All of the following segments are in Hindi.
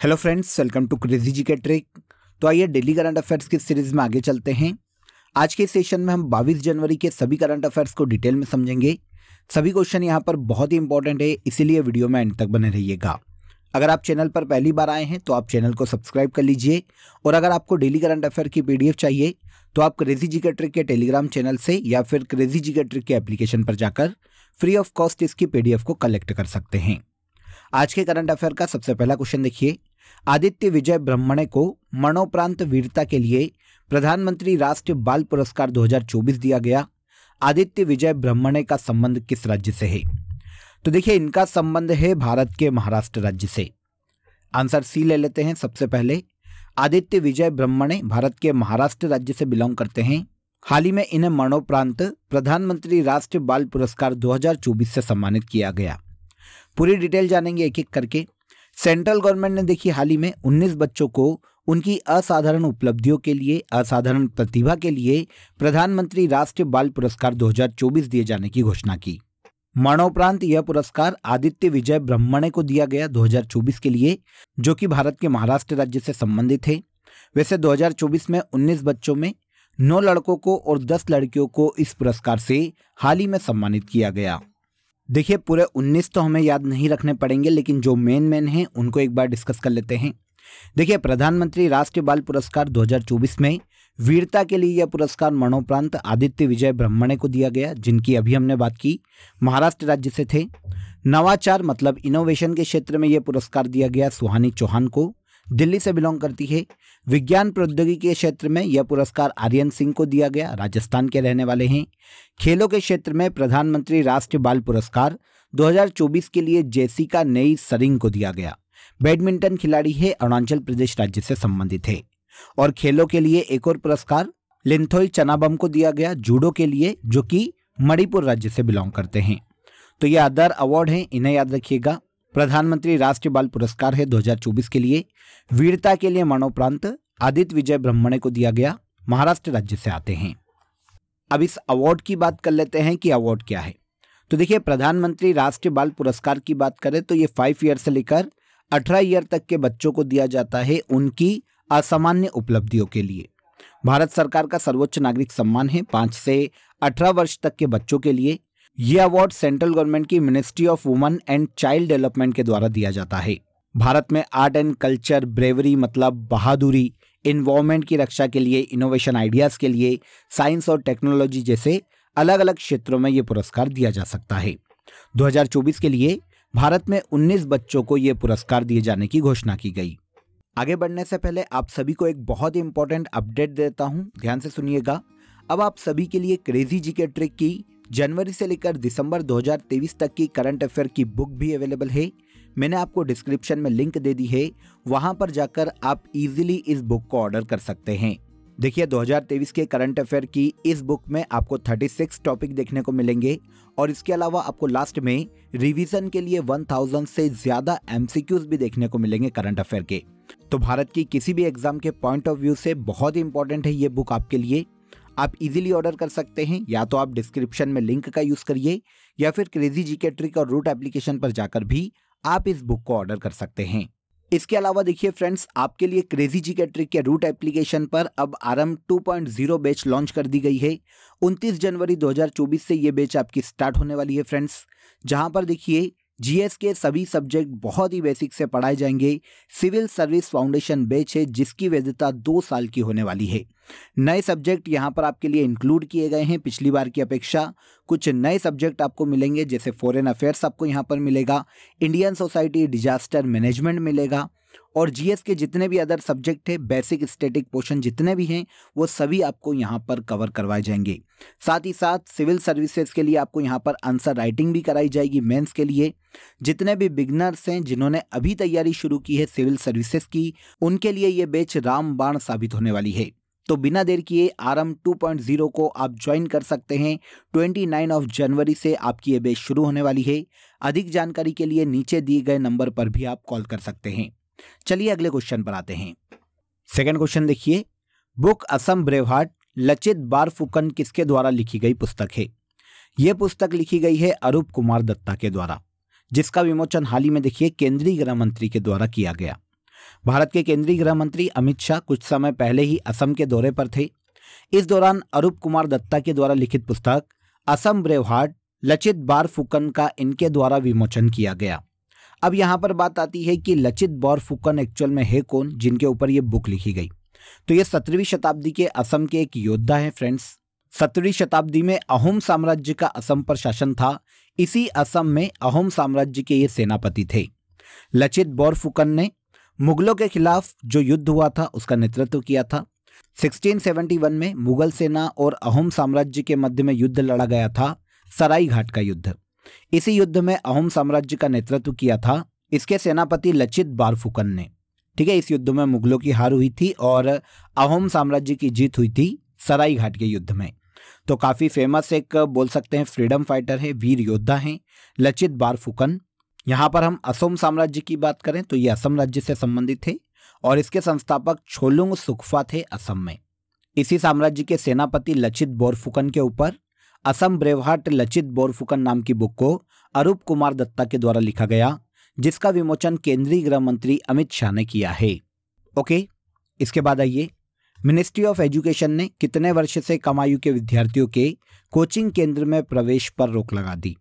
Hello friends, welcome to crazy G K trick. तो आइए डेली करंट अफेयर्स की सीरीज में आगे चलते हैं। आज के सेशन में हम 22 जनवरी के सभी करंट अफेयर्स को डिटेल में समझेंगे। सभी क्वेश्चन यहाँ पर बहुत ही इंपॉर्टेंट है, इसीलिए वीडियो में एंड तक बने रहिएगा। अगर आप चैनल पर पहली बार आए हैं तो आप चैनल को सब्सक्राइब कर लीजिए, और अगर आपको डेली करंट अफेयर की PDF चाहिए तो आप क्रेजी जी के ट्रिक के टेलीग्राम चैनल से या फिर क्रेजी जी के ट्रिक के एप्लीकेशन पर जाकर फ्री ऑफ कॉस्ट इसकी PDF को कलेक्ट कर सकते हैं। आज के करंट अफेयर का सबसे पहला क्वेश्चन देखिए। आदित्य विजय ब्रह्मणे को मरणोपरांत वीरता के लिए प्रधानमंत्री राष्ट्रीय बाल पुरस्कार 2024 दिया गया। आदित्य विजय ब्रह्मणे का संबंध किस राज्य से है? तो देखिए, इनका संबंध है भारत के महाराष्ट्र राज्य से। आंसर सी ले लेते हैं सबसे पहले। आदित्य विजय ब्रह्मणे भारत के महाराष्ट्र राज्य से बिलोंग करते हैं। हाल ही में इन्हें मरणोपरांत प्रधानमंत्री राष्ट्रीय बाल पुरस्कार 2024 से सम्मानित किया गया। पूरी डिटेल जानेंगे एक एक करके। सेंट्रल गवर्नमेंट ने देखिए हाल ही में 19 बच्चों को उनकी असाधारण उपलब्धियों के लिए, असाधारण प्रतिभा के लिए प्रधानमंत्री राष्ट्रीय बाल पुरस्कार 2024 दिए जाने की घोषणा की। मरणोपरांत यह पुरस्कार आदित्य विजय ब्रह्मणे को दिया गया 2024 के लिए, जो कि भारत के महाराष्ट्र राज्य से संबंधित है। वैसे 2024 में 19 बच्चों में 9 लड़कों को और 10 लड़कियों को इस पुरस्कार से हाल ही में सम्मानित किया गया। देखिए, पूरे 19 तो हमें याद नहीं रखने पड़ेंगे, लेकिन जो मेन हैं उनको एक बार डिस्कस कर लेते हैं। देखिए, प्रधानमंत्री राष्ट्रीय बाल पुरस्कार 2024 में वीरता के लिए यह पुरस्कार मरणोपरांत आदित्य विजय ब्रह्मणे को दिया गया, जिनकी अभी हमने बात की, महाराष्ट्र राज्य से थे। नवाचार मतलब इनोवेशन के क्षेत्र में यह पुरस्कार दिया गया सुहानी चौहान को, दिल्ली से बिलोंग करती है। विज्ञान प्रौद्योगिकी के क्षेत्र में यह पुरस्कार आर्यन सिंह को दिया गया, राजस्थान के रहने वाले हैं। खेलों के क्षेत्र में प्रधानमंत्री राष्ट्रीय बाल पुरस्कार 2024 के लिए जेसिका नेई सरिंग को दिया गया। बैडमिंटन खिलाड़ी है, अरुणाचल प्रदेश राज्य से संबंधित है। और खेलों के लिए एक और पुरस्कार लिंथोई चनाबम को दिया गया, जूडो के लिए, जो कि मणिपुर राज्य से बिलोंग करते हैं। तो ये अदर अवार्ड हैं, इन्हें याद रखिएगा। प्रधानमंत्री राष्ट्रीय बाल पुरस्कार है 2024 के लिए। वीरता के लिए मरणोपरांत आदित्य विजय ब्रह्मणे को दिया गया, महाराष्ट्र राज्य से आते हैं। अब इस अवार्ड की बात कर लेते हैं कि अवार्ड क्या है। तो देखिए, प्रधानमंत्री राष्ट्रीय बाल पुरस्कार की बात करें तो ये 5 ईयर से लेकर 18 ईयर तक के बच्चों को दिया जाता है उनकी असामान्य उपलब्धियों के लिए। भारत सरकार का सर्वोच्च नागरिक सम्मान है 5 से 18 वर्ष तक के बच्चों के लिए। यह अवार्ड सेंट्रल गवर्नमेंट की ministry of women and child development के द्वारा दिया जाता है। भारत में आर्ट एंड कल्चर, ब्रेवरी मतलब बहादुरी, एनवायरनमेंट की रक्षा के लिए, इनोवेशन आइडियाज के लिए, साइंस और टेक्नोलॉजी जैसे अलग अलग क्षेत्रों में यह पुरस्कार दिया जा सकता है। 2024 के लिए भारत में 19 बच्चों को यह पुरस्कार दिए जाने की घोषणा की गई। आगे बढ़ने से पहले आप सभी को एक बहुत ही इंपॉर्टेंट अपडेट देता हूं, ध्यान से सुनिएगा। अब आप सभी के लिए क्रेजी जी के ट्रिक की जनवरी से लेकर दिसंबर 2023 तक की करंट अफेयर की बुक भी अवेलेबल है। मैंने आपको डिस्क्रिप्शन में लिंक दे दी है, वहां पर जाकर आप इजीली इस बुक को ऑर्डर कर सकते हैं। देखिए, 2023 के करंट अफेयर की इस बुक में आपको 36 टॉपिक देखने को मिलेंगे, और इसके अलावा आपको लास्ट में रिवीजन के लिए 1000 से ज्यादा MCQs भी देखने को मिलेंगे करंट अफेयर के। तो भारत की किसी भी एग्जाम के पॉइंट ऑफ व्यू से बहुत ही इंपॉर्टेंट है ये बुक आपके लिए। आप इजीली ऑर्डर कर सकते हैं, या तो आप डिस्क्रिप्शन में लिंक का यूज करिए, या फिर क्रेजी जी के ट्रिक और रूट एप्लीकेशन पर जाकर भी आप इस बुक को ऑर्डर कर सकते हैं। इसके अलावा देखिए फ्रेंड्स, आपके लिए क्रेजी जी के ट्रिक के रूट एप्लीकेशन पर अब आरंभ 2.0 बैच लॉन्च कर दी गई है। 29 जनवरी 2024 से ये बैच आपकी स्टार्ट होने वाली है फ्रेंड्स, जहां पर देखिए GS के सभी सब्जेक्ट बहुत ही बेसिक से पढ़ाए जाएंगे। सिविल सर्विस फाउंडेशन बैच है, जिसकी वैधता 2 साल की होने वाली है। नए सब्जेक्ट यहाँ पर आपके लिए इंक्लूड किए गए हैं पिछली बार की अपेक्षा। कुछ नए सब्जेक्ट आपको मिलेंगे, जैसे फॉरेन अफेयर्स आपको यहाँ पर मिलेगा, इंडियन सोसाइटी, डिजास्टर मैनेजमेंट मिलेगा, और GS के जितने भी अदर सब्जेक्ट है, बेसिक स्टैटिक पोर्शन जितने भी हैं, वो सभी आपको यहाँ पर कवर करवाए जाएंगे। साथ ही साथ सिविल सर्विसेज के लिए आपको यहाँ पर आंसर राइटिंग भी कराई जाएगी मेंस के लिए। जितने भी बिगनर्स हैं, जिन्होंने अभी तैयारी शुरू की है सिविल सर्विसेज की, उनके लिए ये बैच रामबाण साबित होने वाली है। तो बिना देर किए आरंभ 2.0 को आप ज्वाइन कर सकते हैं। 29 जनवरी से आपकी ये बैच शुरू होने वाली है। अधिक जानकारी के लिए नीचे दिए गए नंबर पर भी आप कॉल कर सकते हैं। चलिए अगले क्वेश्चन पर आते हैं। सेकंड क्वेश्चन देखिए, book Assam brave heart Lachit Barphukan किसके द्वारा लिखी गई पुस्तक है? यह पुस्तक लिखी गई है अरूप कुमार दत्ता के द्वारा, जिसका विमोचन हाल ही में देखिए केंद्रीय गृह मंत्री के द्वारा किया गया। भारत के केंद्रीय गृह मंत्री अमित शाह कुछ समय पहले ही असम के दौरे पर थे। इस दौरान अरूप कुमार दत्ता के द्वारा लिखित पुस्तक असम ब्रेव हार्ट लचित बोरफुकन का इनके द्वारा विमोचन किया गया। अब यहाँ पर बात आती है कि लचित बोरफुकन एक्चुअल में है कौन जिनके ऊपर ये बुक लिखी गई। तो ये 17वीं शताब्दी के असम के एक योद्धा हैं फ्रेंड्स। 17वीं शताब्दी में अहोम साम्राज्य का असम पर शासन था। इसी असम में अहोम साम्राज्य के ये सेनापति थे। लचित बोरफुकन ने मुगलों के खिलाफ जो युद्ध हुआ था उसका नेतृत्व किया था। 1671 में मुगल सेना और अहोम साम्राज्य के मध्य में युद्ध लड़ा गया था, सराई घाट का युद्ध। इसी युद्ध में अहोम साम्राज्य का नेतृत्व किया था इसके सेनापति लचित बोरफुकन ने। ठीक है, इस युद्ध में मुगलों की हार हुई थी और अहोम साम्राज्य की जीत हुई थी सराई घाट के युद्ध में। तो काफी फेमस एक बोल सकते हैं फ्रीडम फाइटर है, वीर योद्धा हैं लचित बोरफुकन। यहाँ पर हम असम साम्राज्य की बात करें तो ये असम राज्य से संबंधित थे और इसके संस्थापक छोलुंग सुखफा थे असम में। इसी साम्राज्य के सेनापति लचित बोरफुकन के ऊपर असम ब्रेव हार्ट लचित बोरफुकन नाम की बुक को अरूप कुमार दत्ता के द्वारा लिखा गया, जिसका विमोचन केंद्रीय गृह मंत्री अमित शाह ने किया है। ओके, इसके बाद आइए, मिनिस्ट्री ऑफ एजुकेशन ने कितने वर्ष से कम आयु के विद्यार्थियों के कोचिंग केंद्र में प्रवेश पर रोक लगा दी।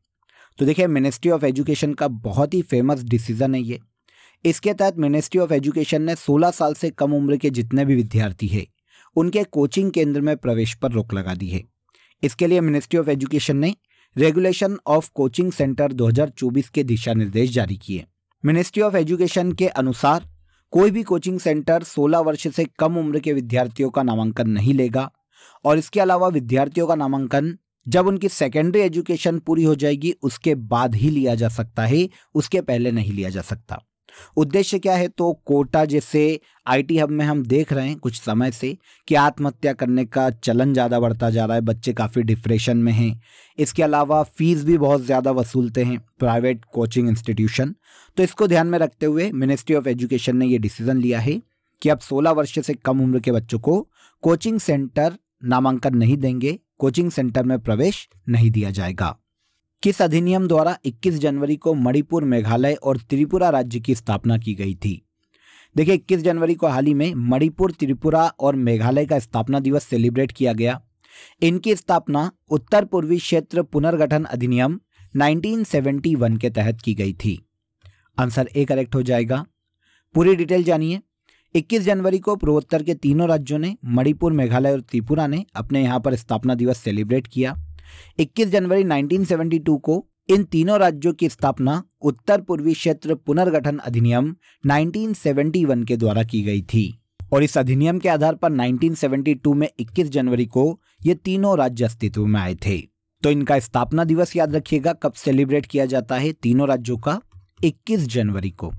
तो देखिए, मिनिस्ट्री ऑफ एजुकेशन का बहुत ही फेमस डिसीजन है ये। इसके तहत मिनिस्ट्री ऑफ एजुकेशन ने 16 साल से कम उम्र के जितने भी विद्यार्थी हैं उनके कोचिंग केंद्र में प्रवेश पर रोक लगा दी है। इसके लिए मिनिस्ट्री ऑफ एजुकेशन ने रेगुलेशन ऑफ कोचिंग सेंटर 2024 के दिशा निर्देश जारी किए। मिनिस्ट्री ऑफ एजुकेशन के अनुसार कोई भी कोचिंग सेंटर 16 वर्ष से कम उम्र के विद्यार्थियों का नामांकन नहीं लेगा और इसके अलावा विद्यार्थियों का नामांकन जब उनकी सेकेंडरी एजुकेशन पूरी हो जाएगी उसके बाद ही लिया जा सकता है, उसके पहले नहीं लिया जा सकता। उद्देश्य क्या है, तो कोटा जैसे आईटी हब में हम देख रहे हैं कुछ समय से कि आत्महत्या करने का चलन ज़्यादा बढ़ता जा रहा है, बच्चे काफ़ी डिप्रेशन में हैं। इसके अलावा फीस भी बहुत ज़्यादा वसूलते हैं प्राइवेट कोचिंग इंस्टीट्यूशन। तो इसको ध्यान में रखते हुए मिनिस्ट्री ऑफ एजुकेशन ने ये डिसीजन लिया है कि अब 16 वर्ष से कम उम्र के बच्चों को कोचिंग सेंटर नामांकन नहीं देंगे, कोचिंग सेंटर में प्रवेश नहीं दिया जाएगा। किस अधिनियम द्वारा 21 जनवरी को मणिपुर, मेघालय और त्रिपुरा राज्य की स्थापना की गई थी। देखिए, 21 जनवरी को हाल ही में मणिपुर, त्रिपुरा और मेघालय का स्थापना दिवस सेलिब्रेट किया गया। इनकी स्थापना उत्तर पूर्वी क्षेत्र पुनर्गठन अधिनियम 1971 के तहत की गई थी। आंसर ए करेक्ट हो जाएगा। पूरी डिटेल जानिए। 21 जनवरी को पूर्वोत्तर के तीनों राज्यों ने, मणिपुर, मेघालय और त्रिपुरा ने अपने यहाँ पर स्थापना दिवस सेलिब्रेट किया। 21 जनवरी 1972 को इन तीनों राज्यों की स्थापना उत्तर पूर्वी क्षेत्र पुनर्गठन अधिनियम 1971 के द्वारा की गई थी और इस अधिनियम के आधार पर 1972 में 21 जनवरी को ये तीनों राज्य अस्तित्व में आए थे। तो इनका स्थापना दिवस याद रखिएगा कब सेलिब्रेट किया जाता है, तीनों राज्यों का 21 जनवरी को।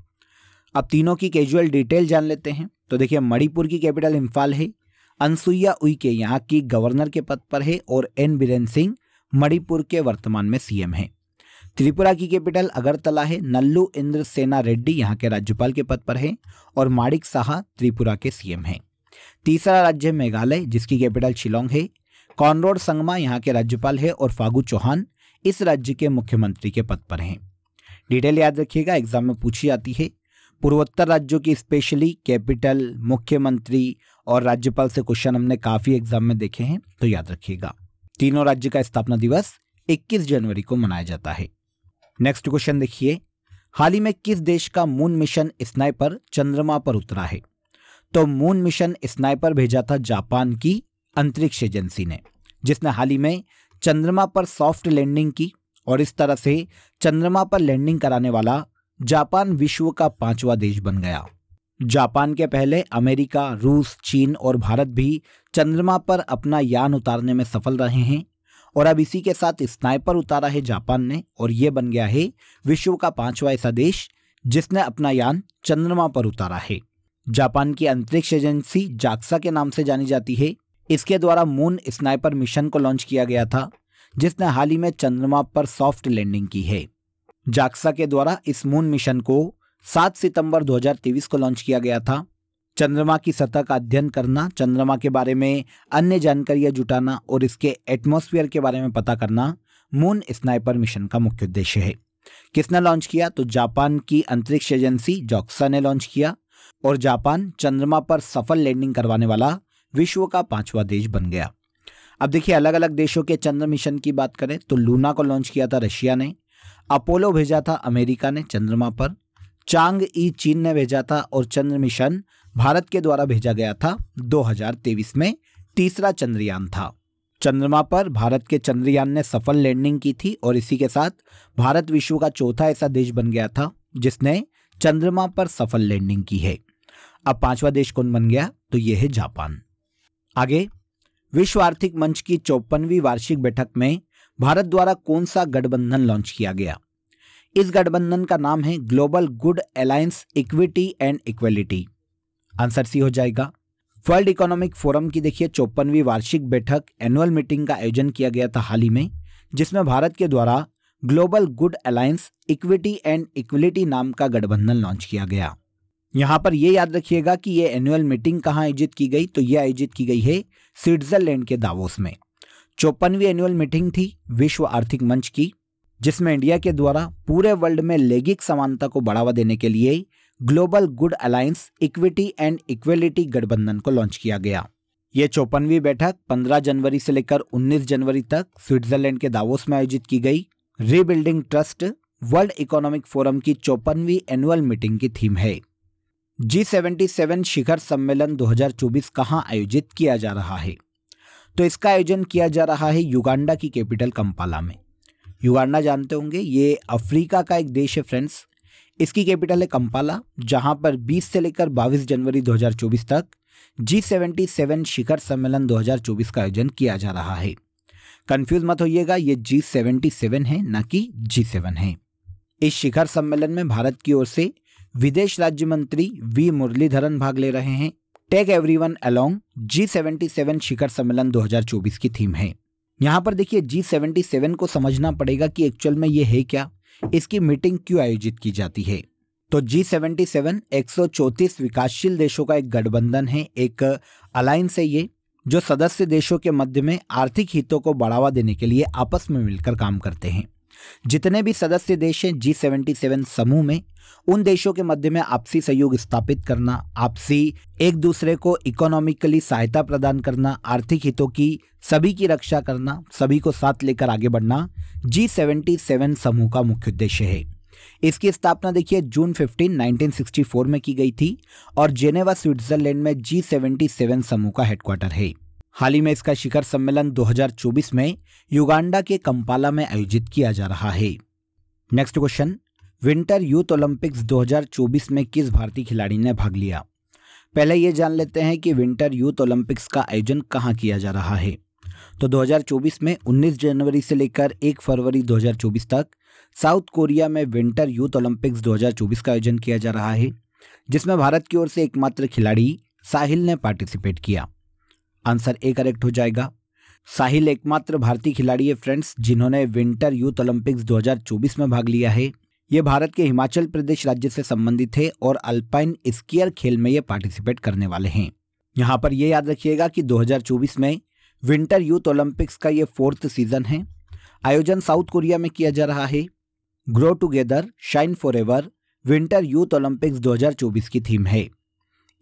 अब तीनों की कैजुअल डिटेल जान लेते हैं। तो देखिए, मणिपुर की कैपिटल इम्फाल है, अनसुईया उइके यहाँ की गवर्नर के पद पर है और एन बीरेन सिंह मणिपुर के वर्तमान में सीएम हैं। त्रिपुरा की कैपिटल अगरतला है, नल्लू इंद्र सेना रेड्डी यहाँ के राज्यपाल के पद पर है और माणिक साहा त्रिपुरा के सीएम हैं। तीसरा राज्य मेघालय जिसकी कैपिटल शिलोंग है, कॉनराड संगमा यहाँ के राज्यपाल है और फागू चौहान इस राज्य के मुख्यमंत्री के पद पर हैं। डिटेल याद रखिएगा, एग्जाम में पूछी जाती है। पूर्वोत्तर राज्यों की स्पेशली कैपिटल, मुख्यमंत्री और राज्यपाल से क्वेश्चन हमने काफी एग्जाम में देखे हैं, तो याद रखिएगा। तीनों राज्य का स्थापना दिवस 21 जनवरी को मनाया जाता है। नेक्स्ट क्वेश्चन देखिए, हाल ही में किस देश का मून मिशन स्नाइपर चंद्रमा पर उतरा है। तो मून मिशन स्नाइपर भेजा था जापान की अंतरिक्ष एजेंसी ने, जिसने हाल ही में चंद्रमा पर सॉफ्ट लैंडिंग की और इस तरह से चंद्रमा पर लैंडिंग कराने वाला जापान विश्व का 5वां देश बन गया। जापान के पहले अमेरिका, रूस, चीन और भारत भी चंद्रमा पर अपना यान उतारने में सफल रहे हैं और अब इसी के साथ स्नाइपर उतारा है जापान ने और ये बन गया है विश्व का 5वां ऐसा देश जिसने अपना यान चंद्रमा पर उतारा है। जापान की अंतरिक्ष एजेंसी जाक्सा के नाम से जानी जाती है। इसके द्वारा मून स्नाइपर मिशन को लॉन्च किया गया था जिसने हाल ही में चंद्रमा पर सॉफ्ट लैंडिंग की है। जाक्सा के द्वारा इस मून मिशन को 7 सितंबर 2023 को लॉन्च किया गया था। चंद्रमा की सतह का अध्ययन करना, चंद्रमा के बारे में अन्य जानकारियां जुटाना और इसके एटमॉस्फेयर के बारे में पता करना मून स्नाइपर मिशन का मुख्य उद्देश्य है। किसने लॉन्च किया? तो जापान की अंतरिक्ष एजेंसी जॉक्सा ने लॉन्च किया और जापान चंद्रमा पर सफल लैंडिंग करवाने वाला विश्व का 5वां देश बन गया। अब देखिए अलग अलग देशों के चंद्र मिशन की बात करें तो लूना को लॉन्च किया था रशिया ने, अपोलो भेजा था अमेरिका ने चंद्रमा पर, चांग ई चीन ने भेजा था और चंद्र मिशन भारत के द्वारा भेजा गया था 2023 में, तीसरा चंद्रयान था। चंद्रमा पर भारत के चंद्रयान ने सफल लैंडिंग की थी और इसी के साथ भारत विश्व का चौथा ऐसा देश बन गया था जिसने चंद्रमा पर सफल लैंडिंग की है। अब 5वां देश कौन बन गया? तो यह है जापान। आगे, विश्व आर्थिक मंच की 54वीं वार्षिक बैठक में भारत द्वारा कौन सा गठबंधन लॉन्च किया गया? इस गठबंधन का नाम है global good alliance equity and equality. Answer C हो जाएगा। वर्ल्ड इकोनॉमिक फोरम की देखिए 54वीं वार्षिक बैठक एनुअल मीटिंग का आयोजन किया गया था हाल ही में, जिसमें भारत के द्वारा global good alliance equity and equality नाम का गठबंधन लॉन्च किया गया। यहां पर यह याद रखिएगा कि यह एनुअल मीटिंग कहां आयोजित की गई, तो यह आयोजित की गई है स्विट्जरलैंड के दावोस में। 54वीं एनुअल मीटिंग थी विश्व आर्थिक मंच की, जिसमें इंडिया के द्वारा पूरे वर्ल्ड में लैंगिक समानता को बढ़ावा देने के लिए global good alliance equity and equality गठबंधन को लॉन्च किया गया। यह 54वीं बैठक 15 जनवरी से लेकर 19 जनवरी तक स्विट्जरलैंड के दावोस में आयोजित की गई। Rebuilding trust world economic forum की 54वीं एनुअल मीटिंग की थीम है। G77 शिखर सम्मेलन 2024 कहां आयोजित किया जा रहा है? तो इसका आयोजन किया जा रहा है युगांडा की कैपिटल कंपाला में। युगांडा जानते होंगे, ये अफ्रीका का एक देश है फ्रेंड्स। इसकी कैपिटल है कंपाला, जहां पर 20 से लेकर 22 जनवरी 2024 तक G77 शिखर सम्मेलन 2024 का आयोजन किया जा रहा है। कंफ्यूज मत होइएगा, ये G77 है ना कि G7 है। इस शिखर सम्मेलन में भारत की ओर से विदेश राज्य मंत्री वी मुरलीधरन भाग ले रहे हैं। टेक एवरीवन अलोंग G77 शिखर सम्मेलन 2024 की थीम है। यहाँ पर देखिए G77 को समझना पड़ेगा कि एक्चुअल में ये है क्या, इसकी मीटिंग क्यों आयोजित की जाती है। तो G77 134 विकासशील देशों का एक गठबंधन है, एक अलायंस है ये, जो सदस्य देशों के मध्य में आर्थिक हितों को बढ़ावा देने के लिए आपस में मिलकर काम करते हैं। जितने भी सदस्य देश हैं G77 समूह में, उन देशों के मध्य में आपसी सहयोग स्थापित करना, आपसी एक दूसरे को इकोनॉमिकली सहायता प्रदान करना, आर्थिक हितों की सभी की रक्षा करना, सभी को साथ लेकर आगे बढ़ना G77 समूह का मुख्य उद्देश्य है। इसकी स्थापना देखिए जून 15, 1964 में की गई थी और जेनेवा स्विट्जरलैंड में G77 समूह का हेडक्वार्टर है। हाल ही में इसका शिखर सम्मेलन 2024 में युगांडा के कंपाला में आयोजित किया जा रहा है। Next question, winter youth Olympics 2024 में किस भारतीय खिलाड़ी ने भाग लिया? पहले ये जान लेते हैं कि विंटर यूथ ओलंपिक्स का आयोजन कहाँ किया जा रहा है। तो 2024 में 19 जनवरी से लेकर 1 फरवरी 2024 तक साउथ कोरिया में विंटर यूथ ओलंपिक्स 2024 का आयोजन किया जा रहा है, जिसमें भारत की ओर से एकमात्र खिलाड़ी साहिल ने पार्टिसिपेट किया। आंसर ए करेक्ट हो जाएगा। साहिल एकमात्र भारतीय खिलाड़ी है फ्रेंड्स जिन्होंने विंटर यूथ ओलंपिक्स 2024 में भाग लिया है। ये भारत के हिमाचल प्रदेश राज्य से संबंधित है और अल्पाइन स्कीयर खेल में ये पार्टिसिपेट करने वाले हैं। यहाँ पर ये याद रखिएगा कि 2024 में विंटर यूथ ओलंपिक्स का ये 4th सीजन है। आयोजन साउथ कोरिया में किया जा रहा है। Grow together shine forever winter youth Olympics 2024 की थीम है।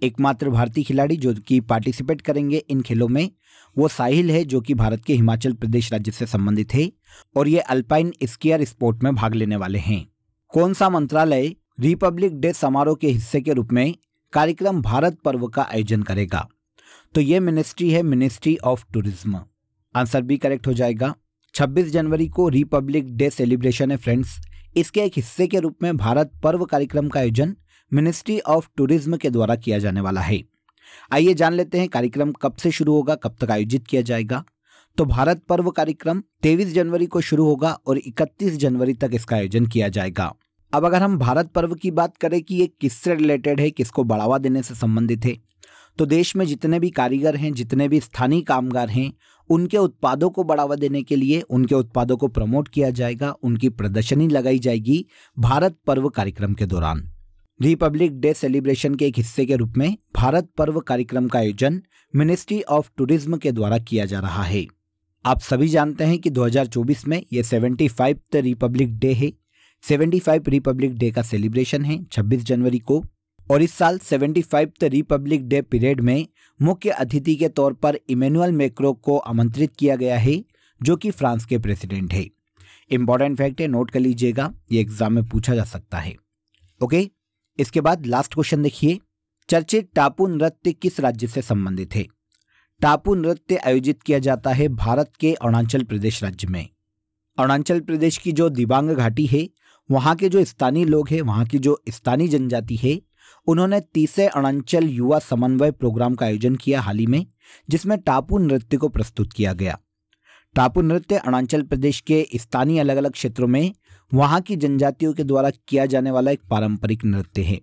एकमात्र भारतीय खिलाड़ी जो कि पार्टिसिपेट करेंगे इन खेलों में वो साहिल है, जो कि भारत के हिमाचल प्रदेश राज्य से संबंधित है और ये अल्पाइन स्कीयर स्पोर्ट में भाग लेने वाले हैं। कौन सा मंत्रालय रिपब्लिक डे समारोह के हिस्से के रूप में कार्यक्रम भारत पर्व का आयोजन करेगा? तो ये मिनिस्ट्री है, ministry of tourism. Answer B correct हो जाएगा। 26 जनवरी को रिपब्लिक डे सेलिब्रेशन है फ्रेंड्स। इसके एक हिस्से के रूप में भारत पर्व कार्यक्रम का आयोजन मिनिस्ट्री ऑफ टूरिज्म के द्वारा किया जाने वाला है। आइए जान लेते हैं कार्यक्रम कब से शुरू होगा, कब तक आयोजित किया जाएगा। तो भारत पर्व कार्यक्रम 23 जनवरी को शुरू होगा और 31 जनवरी तक इसका आयोजन किया जाएगा। अब अगर हम भारत पर्व की बात करें कि ये किससे रिलेटेड है, किसको बढ़ावा देने से संबंधित है, तो देश में जितने भी कारीगर हैं, जितने भी स्थानीय कामगार हैं, उनके उत्पादों को बढ़ावा देने के लिए उनके उत्पादों को प्रमोट किया जाएगा, उनकी प्रदर्शनी लगाई जाएगी भारत पर्व कार्यक्रम के दौरान। रिपब्लिक डे सेलिब्रेशन के एक हिस्से के रूप में भारत पर्व कार्यक्रम का आयोजन मिनिस्ट्री ऑफ टूरिज्म के द्वारा किया जा रहा है। आप सभी जानते हैं कि 2024 में ये 75th रिपब्लिक डे है। 75 रिपब्लिक डे का सेलिब्रेशन है 26 जनवरी को। और इस साल 75th रिपब्लिक डे पीरियड में मुख्य अतिथि के तौर पर इमैनुअल मैक्रों को आमंत्रित किया गया है, जो कि फ्रांस के प्रेसिडेंट है। इंपॉर्टेंट फैक्ट है, नोट कर लीजिएगा, ये एग्जाम में पूछा जा सकता है। ओके, इसके बाद लास्ट क्वेश्चन देखिए, चर्चित टापू नृत्य किस राज्य से संबंधित है? टापू नृत्य आयोजित किया जाता है भारत के अरुणाचल प्रदेश राज्य में। अरुणाचल प्रदेश की जो दिबांग घाटी है, वहाँ के जो स्थानीय लोग हैं, वहाँ की जो स्थानीय जनजाति है, उन्होंने 30वें अरुणाचल युवा समन्वय प्रोग्राम का आयोजन किया हाल ही में, जिसमें टापू नृत्य को प्रस्तुत किया गया। टापू नृत्य अरुणाचल प्रदेश के स्थानीय अलग अलग क्षेत्रों में वहाँ की जनजातियों के द्वारा किया जाने वाला एक पारंपरिक नृत्य है।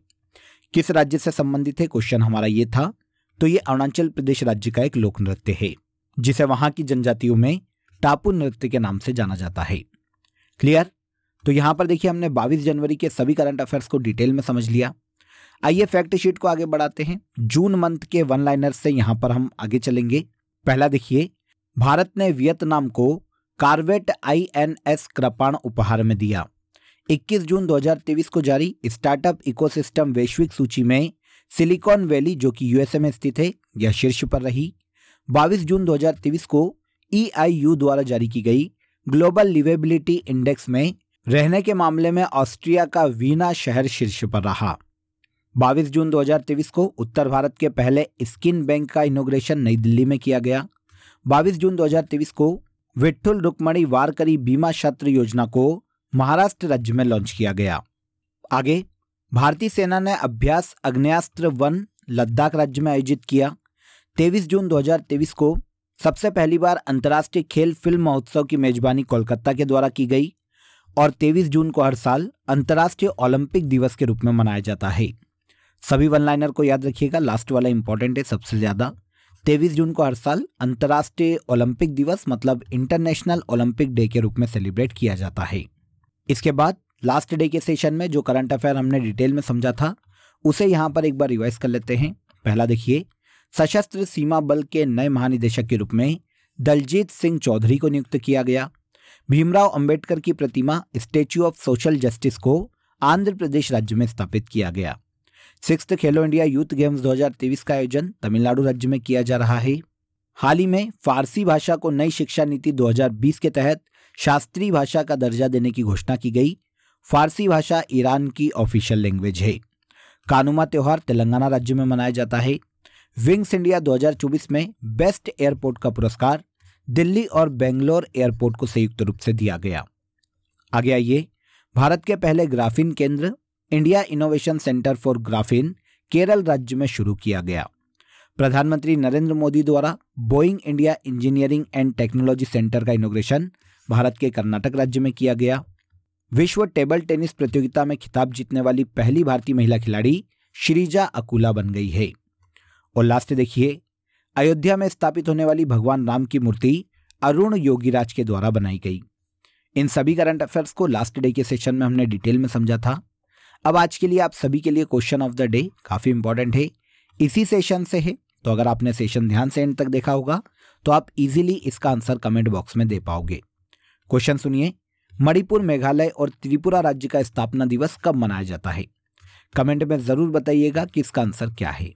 किस राज्य से संबंधित है, क्वेश्चन हमारा ये था। तो ये अरुणाचल प्रदेश राज्य का एक लोक नृत्य है, जिसे वहाँ की जनजातियों में टापू नृत्य के नाम से जाना जाता है। क्लियर? तो यहाँ पर देखिए, हमने 22 जनवरी के सभी करंट अफेयर्स को डिटेल में समझ लिया। आइए फैक्ट शीट को आगे बढ़ाते हैं। जून मंथ के वन लाइनर से यहाँ पर हम आगे चलेंगे। पहला देखिए, भारत ने वियतनाम को कॉर्वेट INS कृपाण उपहार में दिया। 21 जून 2023 को जारी स्टार्टअप इकोसिस्टम वैश्विक सूची में सिलिकॉन वैली, जो कि USA में स्थित है, यह शीर्ष पर रही। 22 जून 2023 को EIU द्वारा जारी की गई ग्लोबल लिवेबिलिटी इंडेक्स में रहने के मामले में ऑस्ट्रिया का वीना शहर शीर्ष पर रहा। 22 जून 2023 को उत्तर भारत के पहले स्किन बैंक का इनॉग्रेशन नई दिल्ली में किया गया। 22 जून 2023 को विट्ठल रुक्मणी वारकरी बीमा छात्र योजना को महाराष्ट्र राज्य में लॉन्च किया गया। आगे, भारतीय सेना ने अभ्यास आग्नेयास्त्र 1 लद्दाख राज्य में आयोजित किया। 23 जून 2023 को सबसे पहली बार अंतर्राष्ट्रीय खेल फिल्म महोत्सव की मेजबानी कोलकाता के द्वारा की गई और 23 जून को हर साल अंतर्राष्ट्रीय ओलंपिक दिवस के रूप में मनाया जाता है। सभी वन लाइनर को याद रखिएगा, लास्ट वाला इंपॉर्टेंट है सबसे ज्यादा। 23 जून को हर साल अंतर्राष्ट्रीय ओलंपिक दिवस मतलब इंटरनेशनल ओलंपिक डे के रूप में सेलिब्रेट किया जाता है। इसके बाद लास्ट डे के सेशन में जो करंट अफेयर हमने डिटेल में समझा था, उसे यहाँ पर एक बार रिवाइज कर लेते हैं। पहला देखिए, सशस्त्र सीमा बल के नए महानिदेशक के रूप में दलजीत सिंह चौधरी को नियुक्त किया गया। भीमराव अंबेडकर की प्रतिमा स्टैच्यू ऑफ सोशल जस्टिस को आंध्र प्रदेश राज्य में स्थापित किया गया। 6th खेलो इंडिया यूथ गेम्स 2023 का आयोजन तमिलनाडु राज्य में किया जा रहा है। हाल ही में फारसी भाषा को नई शिक्षा नीति 2020 के तहत शास्त्रीय भाषा का दर्जा देने की घोषणा की गई। फारसी भाषा ईरान की ऑफिशियल लैंग्वेज है। कानुमा त्योहार तेलंगाना राज्य में मनाया जाता है। विंग्स इंडिया 2024 में बेस्ट एयरपोर्ट का पुरस्कार दिल्ली और बेंगलोर एयरपोर्ट को संयुक्त रूप से दिया गया। आगे आइए, भारत के पहले ग्राफीन केंद्र India innovation centre for graphene Kerala राज्य में शुरू किया गया। प्रधानमंत्री नरेंद्र मोदी द्वारा Boeing India engineering and technology centre का इनोग्रेशन भारत के कर्नाटक राज्य में किया गया। विश्व टेबल टेनिस प्रतियोगिता में खिताब जीतने वाली पहली भारतीय महिला खिलाड़ी श्रीजा अकुला बन गई है। और लास्ट देखिए, अयोध्या में स्थापित होने वाली भगवान राम की मूर्ति अरुण योगीराज के द्वारा बनाई गई। इन सभी करंट अफेयर्स को लास्ट डे के सेशन में हमने डिटेल में समझा था। अब आज के लिए आप सभी के लिए क्वेश्चन ऑफ द डे काफी इंपॉर्टेंट है, इसी सेशन से है, तो अगर आपने सेशन ध्यान से एंड तक देखा होगा तो आप इजीली इसका आंसर कमेंट बॉक्स में दे पाओगे। क्वेश्चन सुनिए, मणिपुर, मेघालय और त्रिपुरा राज्य का स्थापना दिवस कब मनाया जाता है? कमेंट में जरूर बताइएगा कि इसका आंसर क्या है।